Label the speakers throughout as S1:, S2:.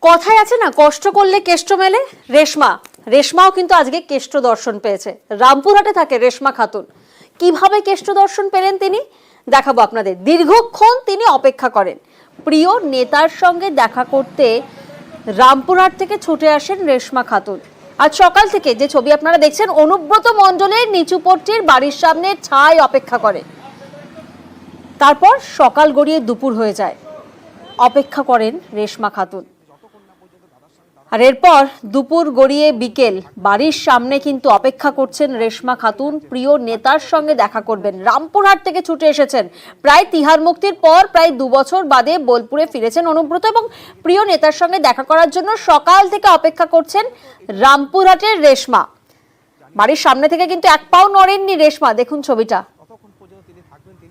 S1: কথায় আছে না, কষ্ট করলে কেষ্ট মেলে। রেশমাও কিন্তু আজকে কেষ্ট দর্শন পেয়েছে। রামপুরহাটে থাকে রেশমা খাতুন। কিভাবে কেষ্ট দর্শন পেলেন তিনি দেখাবো আপনাদের। দীর্ঘক্ষণ তিনি অপেক্ষা করেন প্রিয় নেতার সঙ্গে দেখা করতে। রামপুরহাট থেকে ছুটে আসেন রেশমা খাতুন। আজ সকাল থেকে যে ছবি আপনারা দেখছেন, অনুব্রত মণ্ডলের নিচুপট্টির বাড়ির সামনে ছায় অপেক্ষা করে। তারপর সকাল গড়িয়ে দুপুর হয়ে যায়, অপেক্ষা করেন রেশমা খাতুন। আর এরপর দুপুর গড়িয়ে বিকেল, বাড়ির সামনে কিন্তু অপেক্ষা করছেন রেশমা খাতুন। প্রিয় নেতার সঙ্গে দেখা করবেন। রামপুরহাট থেকে ছুটে এসেছেন। প্রায় তিহার মুক্তির পর প্রায় 2 বছর বাদে বোলপুরে ফিরেছেন অনুব্রত এবং প্রিয় নেতার সঙ্গে দেখা করার জন্য সকাল থেকে অপেক্ষা করছেন রামপুরহাটের রেশমা। বাড়ির সামনে থেকে কিন্তু এক পাও নড়েননি রেশমা, দেখুন ছবিটা।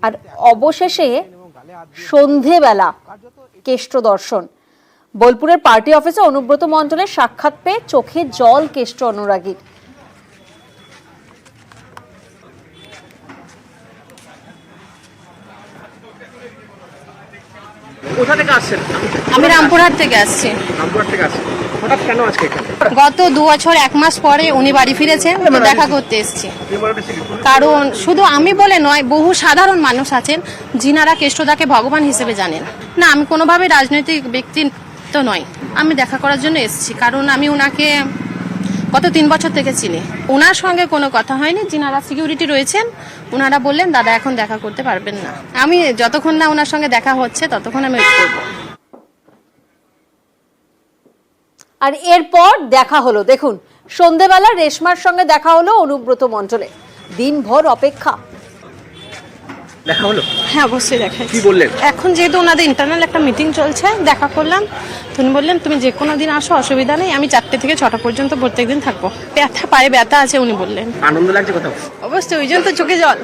S1: আর অবশেষে সন্ধেবেলা কেষ্ট দর্শন। বোলপুরের পার্টি অফিসে অনুব্রত মণ্ডলের সাক্ষাৎ পেয়ে চোখে জল কেষ্ট অনুরাগীর।
S2: কোথা থেকে আসছেন?
S3: আমি রামপুরহাট থেকে আসছি।
S2: রামপুরহাট থেকে আসছেন, হঠাৎ কেন আজকে এখানে?
S3: গত 2 বছর 1 মাস পরে উনি বাড়ি ফিরেছেন, তো দেখা করতে এসেছি। কারণ শুধু আমি বলে নয়, বহু সাধারণ মানুষ আছেন যিনারা কেষ্টদাকে ভগবান হিসেবে জানেন না। আমি কোনোভাবে রাজনৈতিক ব্যক্তি তো নয়, আমি দেখা করার জন্য এসেছি। কারণ আমি ওনাকে গত 3 বছর থেকে চিনি। ওনার সঙ্গে কোনো কথা হয়নি। যিনারা সিকিউরিটি রয়েছেন ওনারা বললেন দাদা এখন দেখা করতে পারবেন না। আমি যতক্ষণ না ওনার সঙ্গে দেখা হচ্ছে ততক্ষণ আমি ওয়েট করবো।
S1: আর এরপর দেখা হলো, দেখুন সন্ধেবেলা রেশমার সঙ্গে দেখা হলো অনুব্রত মণ্ডলে। দিনভর অপেক্ষা।
S2: দেখা হলো?
S3: হ্যাঁ অবশ্যই দেখা।
S2: কি বললেন?
S3: এখন যেহেতু ওনাদের ইন্টারনাল একটা মিটিং চলছে, দেখা করলাম। তিনি বললেন তুমি যে কোনো দিন আসো, অসুবিধা নেই, আমি 4টে থেকে 6টা পর্যন্ত প্রত্যেকদিন থাকবো। ব্যথা, পায়ে ব্যথা আছে উনি বললেন।
S2: আনন্দ লাগছে কোথাও?
S3: অবশ্যই, ওই জন্য তো চোখে জল।